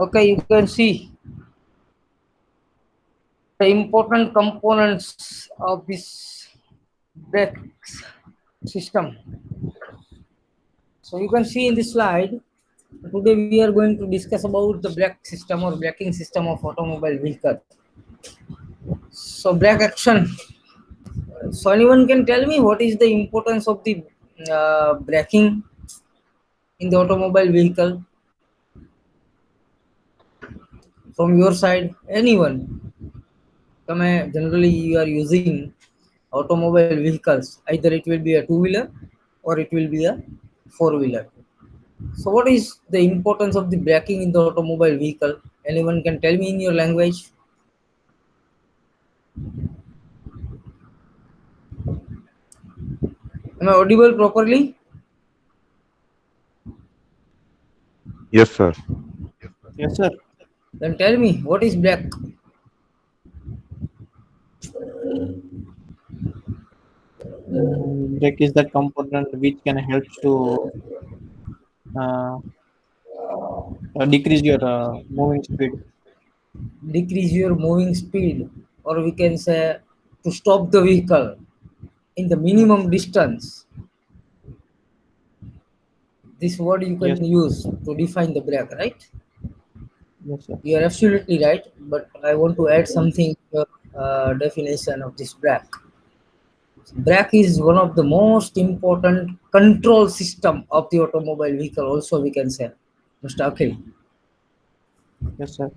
Okay, you can see the important components of this brake system. So you can see in this slide, today we are going to discuss about the brake system or braking system of automobile vehicle. So brake action. So anyone can tell me what is the importance of the braking in the automobile vehicle? From your side, anyone? Generally you are using automobile vehicles, either it will be a two-wheeler or it will be a four-wheeler. So what is the importance of the braking in the automobile vehicle? Anyone can tell me in your language? Am I audible properly? Yes, sir. Yes, sir. Then tell me, what is brake? Brake is the component which can help to uh, decrease your moving speed. Decrease your moving speed, or we can say to stop the vehicle in the minimum distance. This word you Yes, can use to define the brake, right? yes, sir. You are absolutely right, but I want to add something to your definition of this brake. Brake is one of the most important control system of the automobile vehicle. Also, we can say, Mr. Akhil, Yes, sir.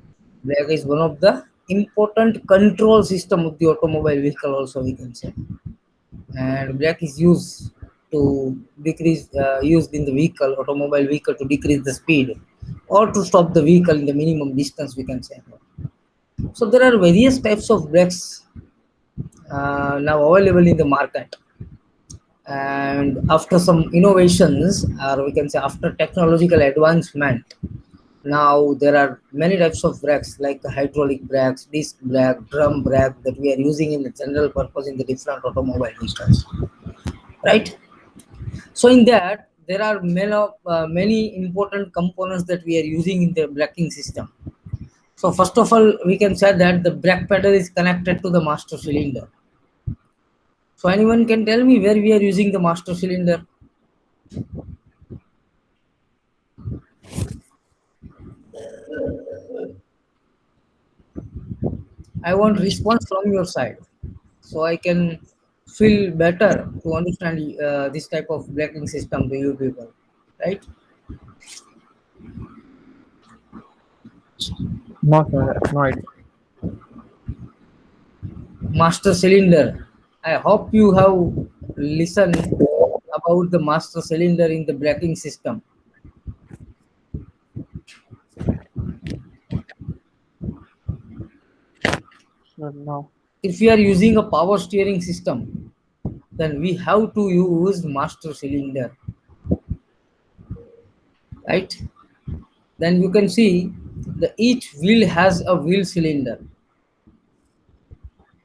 brake is one of the important control system of the automobile vehicle. Also, we can say, and brake is used in the vehicle, automobile vehicle, to decrease the speed or to stop the vehicle in the minimum distance. We can say. So there are various types of brakes now available in the market, and after some innovations, or we can say after technological advancement, now there are many types of brakes like hydraulic brakes, disc brake, drum brake that we are using in the general purpose in the different automobile vehicles, right? So in that there are many important components that we are using in the braking system. So first of all, we can say that the brake pedal is connected to the master cylinder. So anyone can tell me where we are using the master cylinder? I want response from your side, so I can feel better to understand this type of braking system to you people, right? No, sir. No idea. Master cylinder. I hope you have listened about the master cylinder in the braking system. Sir, no. If we are using a power steering system, then we have to use master cylinder, right? Then you can see the each wheel has a wheel cylinder.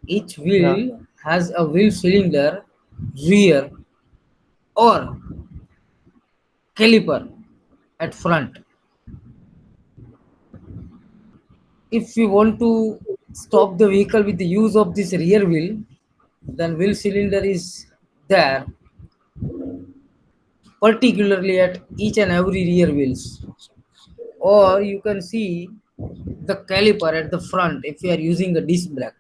Each Yeah. wheel has a wheel cylinder, rear, or caliper at front. If we want to stop the vehicle with the use of this rear wheel, then wheel cylinder is there, particularly at each and every rear wheels. Or you can see the caliper at the front if you are using a disc brake.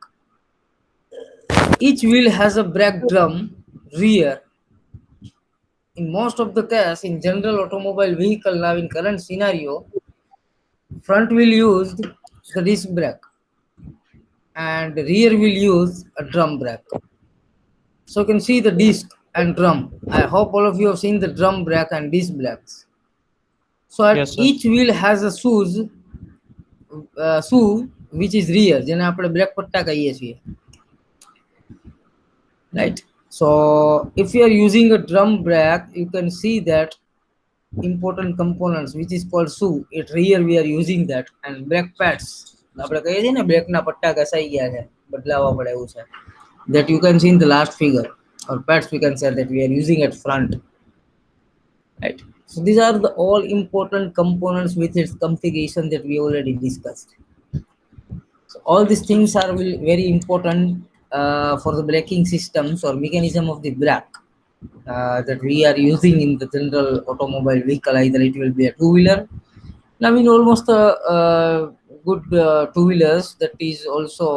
Each wheel has a brake drum rear. In most of the case, in general automobile vehicle now in current scenario, front wheel used the disc brake and rear will use a drum brake. So you can see the disc and drum. I hope all of you have seen the drum brake and disc brakes. So at Yes, sir. each wheel has a shoe which is rear, જેને આપણે break પટ્ટા કહીએ છીએ, right? So if you are using a drum brake, you can see that important components which is called shoe. At rear we are using that, and brake pads. આપણે કહીએ છીએ ને બ્રેકના પટ્ટા ઘસાઈ ગયા છે, બદલાવા પડે એવું છે. That you can see in the last figure, or pads we can say that we are using at front, right? So these are the all important components with its configuration that we already discussed. So all these things are very important for the braking systems or mechanism of the brake that we are using in the general automobile vehicle. Either it will be a two-wheeler. Now in almost good two-wheelers, that is also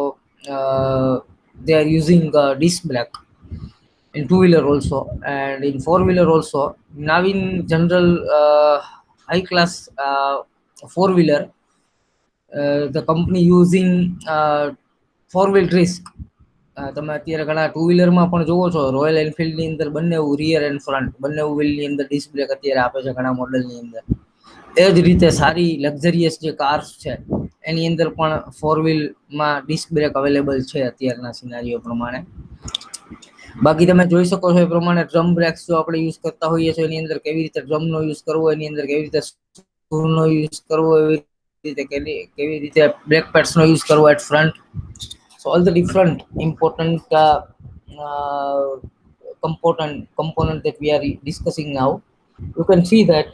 they are using disc brake in two-wheeler also, and in four-wheeler also. Now in general high-class four-wheeler, the company using four-wheel disc. તમે અત્યારે ઘણા two વ્હીલરમાં પણ જોવો છો, royal એનફિલ્ડની અંદર બંને rear and front બંને વ્હીલની અંદર ડિસ્ક બ્રેક અત્યારે આપે છે ઘણા મોડલની અંદર. એ જ રીતે સારી લક્ઝરિયસ જે કાર્સ છે એની અંદર પણ ફોર વ્હીલમાં ડિસ્ક બ્રેક અવેલેબલ છે અત્યારના સિનારીઓ પ્રમાણે. બાકી તમે જોઈ શકો છો એ પ્રમાણે ડ્રમ બ્રેક્સ જો આપણે યુઝ કરતા હોઈએ છીએ એની અંદર કેવી રીતે ડ્રમનો યુઝ કરવો, એની અંદર કેવી રીતે સ્ક્રૂનો યુઝ કરવો, એવી રીતે કેવી રીતે બ્રેક પેડ્સનો યુઝ કરવો at front. So all the different important component that we are discussing now, you can see that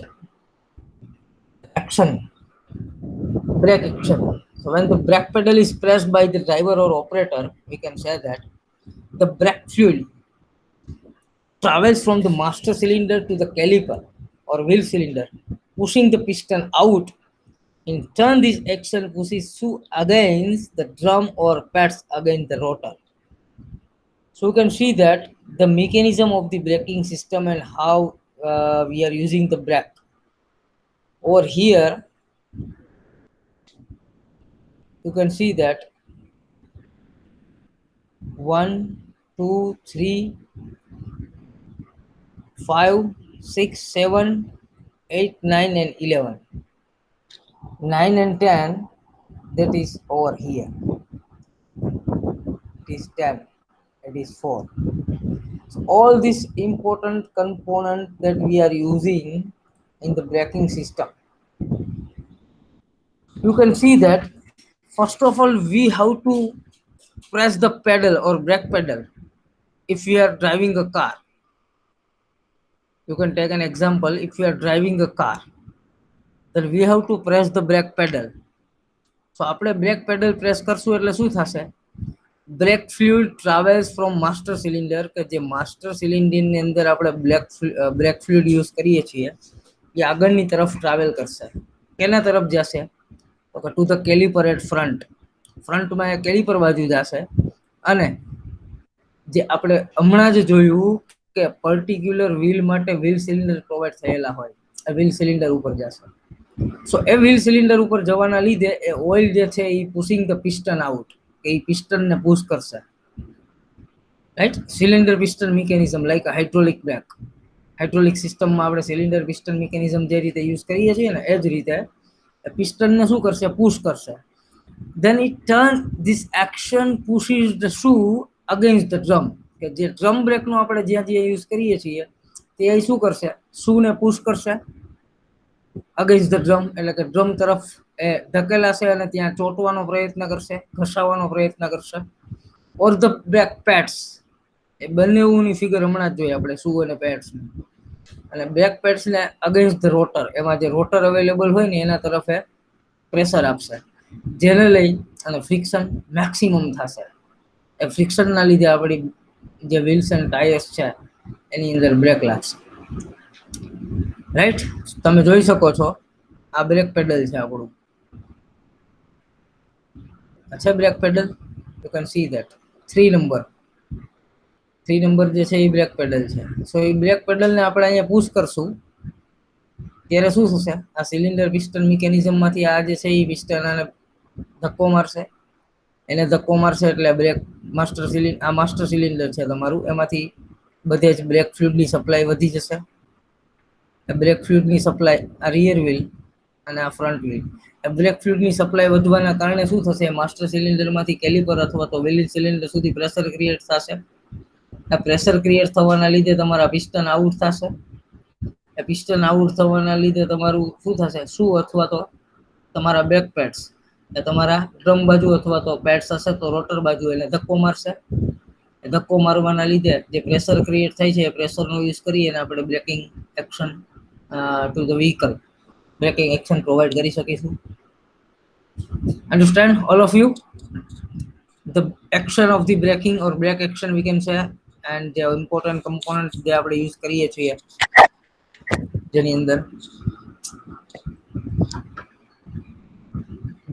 action, brake action. So when the brake pedal is pressed by the driver or operator, we can say that the brake fluid travels from the master cylinder to the caliper or wheel cylinder, pushing the piston out. In turn, this action pushes through against the drum or pads against the rotor. So you can see that the mechanism of the braking system and how we are using the brake. Over here, you can see that 1, 2, 3, 5, 6, 7, 8, 9 and 11. 9 and 10, that is over here. It is 10, it is 4. So all these important components that we are using in the braking system. You can see that first of all we have to press the pedal or brake pedal if we are driving a car. You can take an example. If you are driving a car, then we have to press the brake pedal. So આપણે brake pedal press કરશું એટલે શું થશે? Brake fluid travels from master cylinder, કે જે master cylinder ની અંદર આપણે brake fluid use કરીએ છીએ એ આગળની તરફ ટ્રાવેલ કરશે. કેના તરફ જશે? તો કે to the caliper at front. ફ્રન્ટમાં એ કેલિપર બાજુ જશે અને જે આપણે હમણાં જ જોયું કે પર્ટિક્યુલર વ્હીલ માટે વ્હીલ સિલિન્ડર પ્રોવાઈડ થયેલા હોય, એ વ્હીલ સિલિન્ડર ઉપર જશે. સો એ વ્હીલ સિલિન્ડર ઉપર જવાના લીધે એ ઓઇલ જે છે એ પુશિંગ ધ પિસ્ટન આઉટ, કે એ પિસ્ટનને પુશ કરશે. Right, cylinder piston mechanism like hydraulic brake. Hydraulic સિસ્ટમમાં આપણે સિલિન્ડર પિસ્ટન મિકેનિઝમ જે રીતે યુઝ કરીએ છીએ ને એ જ રીતે પિસ્ટનને શું કરશે? પુશ કરશે. Then it turns, this action pushes the shoe against the drum. કે જે ડ્રમ બ્રેકનો આપણે જ્યાં જ્યાં યુઝ કરીએ છીએ તે શું કરશે? શૂને પુશ કરશે અગેન્સ્ટ ધ ડ્રમ, એટલે કે ડ્રમ તરફ એ ધકેલાશે અને ત્યાં ચોંટવાનો પ્રયત્ન કરશે, ઘસાવાનો પ્રયત્ન કરશે. ઓર ધ બ્રેક પેડ્સ, એ બંનેની ફિગર હમણાં જ જોઈએ આપણે, શૂ અને પેડ્સની. અને બ્રેક પેડ્સને અગેન્સ્ટ ધ રોટર, એમાં જે રોટર અવેલેબલ હોય ને એના તરફ એ પ્રેશર આપશે, જેને લઈ અને ફ્રિક્શન મેક્સિમમ થશે. એ ફ્રિક્શનના લીધે આપણી જે વ્હીલ્સ એન્ડ ટાયર્સ છે એની અંદર બ્રેક લાગશે. રાઈટ, તમે જોઈ શકો છો આ બ્રેક પેડલ છે આપણું. અચ્છા, brake pedal you can see that 3 number જે છે એ બ્રેક પેડલ છે. સો એ બ્રેક પેડલને આપણે અહીંયા પુશ કરશું ત્યારે શું થશે? આ સિલિન્ડર પિસ્ટન મિકેનિઝમમાંથી આ જે છે એ પિસ્ટન આને ધક્કો મારશે. એને ધક્કો મારશે એટલે બ્રેક માસ્ટર સિલિન્ડર છે તમારું, એમાંથી બધે જ બ્રેક ફ્લુઇડની સપ્લાય વધી જશે. બ્રેક ફ્લુઇડની સપ્લાય આ રિયર વ્હીલ અને આ ફ્રન્ટ વ્હીલ, બ્રેક ફ્લુઇડની સપ્લાય વધવાના કારણે શું થશે? માસ્ટર સિલિન્ડરમાંથી કેલિપર અથવા તો વ્હીલ સિલિન્ડર સુધી પ્રેશર ક્રિએટ થશે. આ પ્રેશર ક્રિએટ થવાના લીધે તમારા પિસ્ટન આઉટ થશે. એ પિસ્ટન આઉટ થવાના લીધે તમારું શું થશે? શૂ અથવા તો તમારા બ્રેક પેડ્સ એ તમારા ડ્રમ બાજુ અથવા તો પેડ્સ હશે તો રોટર બાજુ એને ધક્કો મારશે. એ ધક્કો મારવાના લીધે જે પ્રેશર ક્રિએટ થાય છે એ પ્રેશરનો યુઝ કરી અને આપણે braking action to the vehicle, braking action provide કરી શકીશું. Understand all of you the action of the braking or brake action we can say, and the important components જે આપણે use કરીએ છીએ જેની અંદર.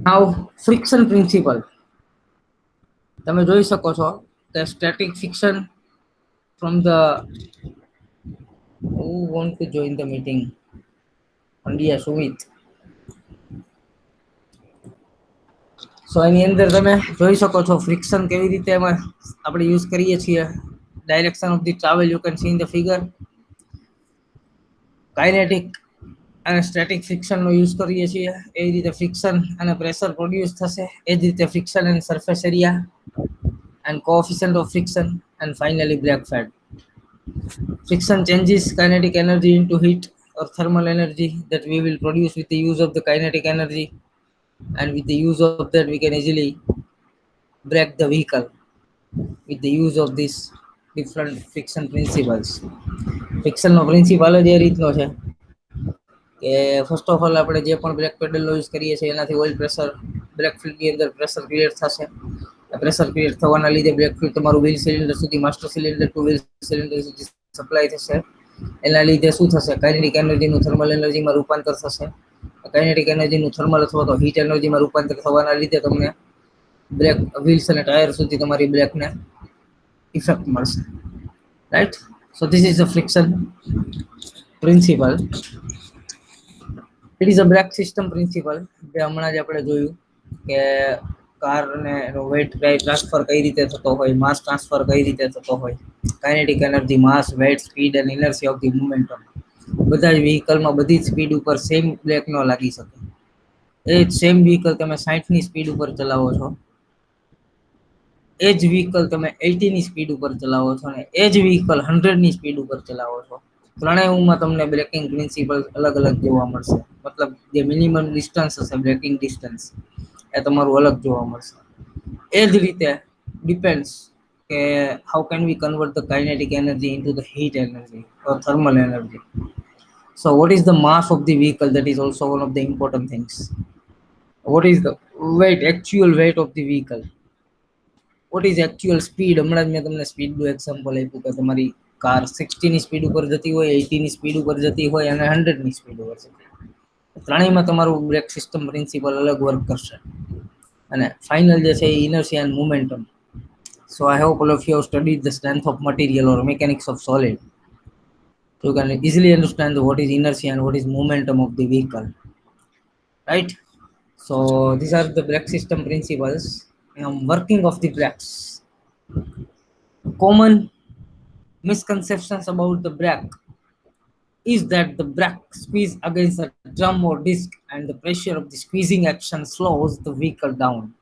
Now friction principle તમે જોઈ શકો છો કે static friction from the who want to join the meeting India Sumit. So એની અંદર તમે જોઈ શકો છો friction કેવી રીતે આપણે યુઝ કરીએ છીએ. Direction of the travel you can see in the figure. Kinetic અને સ્ટેટિક ફ્રિક્શન નો યુઝ કરીએ છીએ. એ રીતે ફ્રિક્શન અને પ્રેશર પ્રોડ્યુસ થશે. એ જ રીતે ફ્રિક્શન અને surface area and coefficient of friction, and finally brake pad. Friction changes kinetic energy into heat or thermal energy that we will produce with the use of the kinetic energy, and with the use of that we can easily brake the vehicle with the use of these different friction principles. Friction no principal જ એ રીતનો છે કે first of all આપણે જે પણ break પેડલનો use કરીએ છીએ એનાથી ઓઇલ પ્રેશર બ્રેક ફ્લુઇડની અંદર પ્રેશર ક્રિએટ થશે. પ્રેશર ક્રિએટ થવાના લીધે બ્રેક ફ્લુઇડ તમારું વ્હીલ સિલિન્ડર સુધી master cylinder to wheel cylinder સુધી સપ્લાય થશે. એના લીધે શું થશે? કાઇનેટિક એનર્જીનું થર્મલ એનર્જીમાં રૂપાંતર થશે. કાઇનેટિક એનર્જીનું થર્મલ અથવા તો હીટ એનર્જીમાં રૂપાંતર થવાના લીધે તમને બ્રેક વ્હીલ્સ અને ટાયર સુધી તમારી બ્રેકને ઇફેક્ટ મળશે. Right? So this is the friction principle. It is a brake system principle જે હમણાં જ આપણે જોયું કે કારને એનો વેટ ટ્રાન્સફર કઈ રીતે થતો હોય, માસ ટ્રાન્સફર કઈ રીતે થતો હોય, kinetic energy, mass, weight, speed and inertia of the momentum. બધા જ વ્હીકલમાં બધી જ સ્પીડ ઉપર સેમ બ્રેક ન લાગી શકે. એ જ સેમ વ્હીકલ તમે 60ની સ્પીડ ઉપર ચલાવો છો, એ જ વ્હીકલ તમે 80ની સ્પીડ ઉપર ચલાવો છો, અને એ જ વ્હીકલ 100ની સ્પીડ ઉપર ચલાવો છો. ત્રણેયમાં તમને બ્રેકિંગ પ્રિન્સિપલ અલગ અલગ જોવા મળશે. મતલબ જે મિનિમમ ડિસ્ટન્સ હશે બ્રેકિંગ ડિસ્ટન્સ એ તમારું અલગ જોવા મળશે. એ જ રીતે ડિપેન્ડ્સ કે how can we convert the kinetic energy into the heat energy or thermal energy. So what is the mass of the vehicle? That is also one of the important things. What is the weight, actual weight of the vehicle? What is actual speed? હમણાં જ મેં તમને સ્પીડનું example આપ્યું કે તમારી car 60ની speed ઉપર જતી હોય, 80ની સ્પીડ ઉપર જતી હોય અને 100ની સ્પીડ ઉપર જતી હોય. ત્રણેયમાં તમારું બ્રેક સિસ્ટમ પ્રિન્સિપલ અલગ વર્ક કરશે. અને ફાઇનલ જે છે એ inertia and momentum. So I hope all of you have studied the strength of material or mechanics of solid. So you can easily understand what is inertia and what is momentum of the vehicle. Right? So these are the brake system principles. Working of the brakes. Common misconceptions about the brake is that the brake squeeze against a drum or disc and the pressure of the squeezing action slows the vehicle down.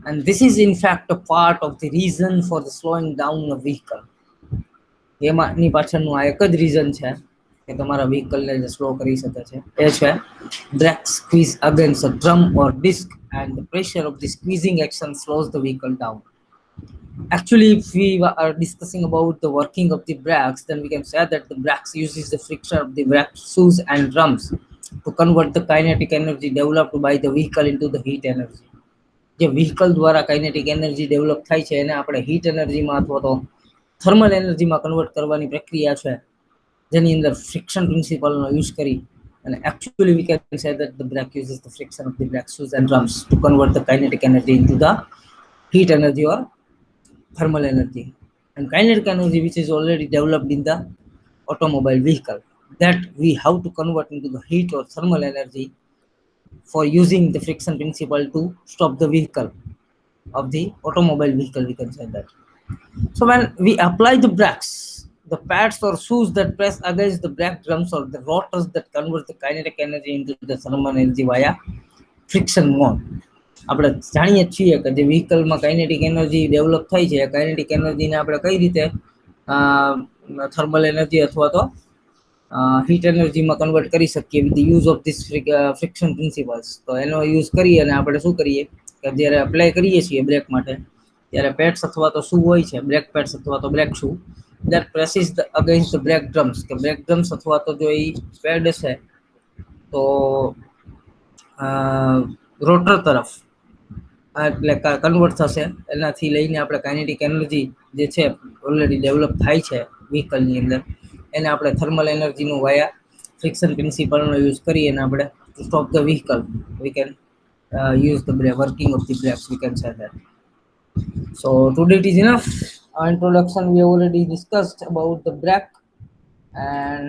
And this is in fact a part of the reason for the slowing down of vehicle. એની પાછળનું આ એક જ reason છે કે તમારા વ્હીકલને જે slow કરી શકે છે એ છે brake squeeze against a drum or disc and the pressure of the squeezing action slows the vehicle down. Actually, if we are discussing about the working of the brakes, then we can say that the brakes uses the friction of the brake shoes and drums to convert the kinetic energy developed by the vehicle into the heat energy. જે vehicle દ્વારા kinetic energy develop થાય છે એને આપણે heat energy માં અથવા તો thermal energy માં convert કરવાની પ્રક્રિયા છે જેની અંદર friction principle નો use કરી. And actually we can say that the brake uses the friction of the brake shoes and drums to convert the kinetic energy into the heat energy or thermal energy. And kinetic energy which is already developed in the automobile vehicle, that we have to convert into the heat or thermal energy for using the friction principle to stop the vehicle of the automobile vehicle, we can say that. So when we apply the brakes, the pads or shoes that press against the brake drums or the rotors that convert the kinetic energy into the thermal energy via friction mode. આપણે જાણીએ છીએ કે જે વ્હીકલમાં kinetic energy develop થાય છે એ kinetic એનર્જીને આપણે કઈ રીતે થર્મલ એનર્જી અથવા તો હીટ એનર્જીમાં કન્વર્ટ કરી શકીએ with the use of this friction principles. તો એનો યુઝ કરી અને આપણે શું કરીએ કે જ્યારે એપ્લાય કરીએ છીએ બ્રેક માટે ત્યારે પેડ્સ અથવા તો શૂ હોય છે, બ્રેક પેડ્સ અથવા તો brake shoe, that presses against the brake drums કે brake drums અથવા તો જો એ પેડ હશે તો રોટર તરફ એટલે કન્વર્ટ થશે, એનાથી લઈને આપણે કાઇનેટિક એનર્જી જે છે ઓલરેડી ડેવલપ થાય છે વ્હીકલની અંદર, એને આપણે થર્મલ એનર્જીનું વાયા ફ્રિક્શન પ્રિન્સિપલનો યુઝ કરી અને આપણે to stop the vehicle we can use the working of the brakes, we can say that. So today it is enough. Our introduction we already discussed about the brake, and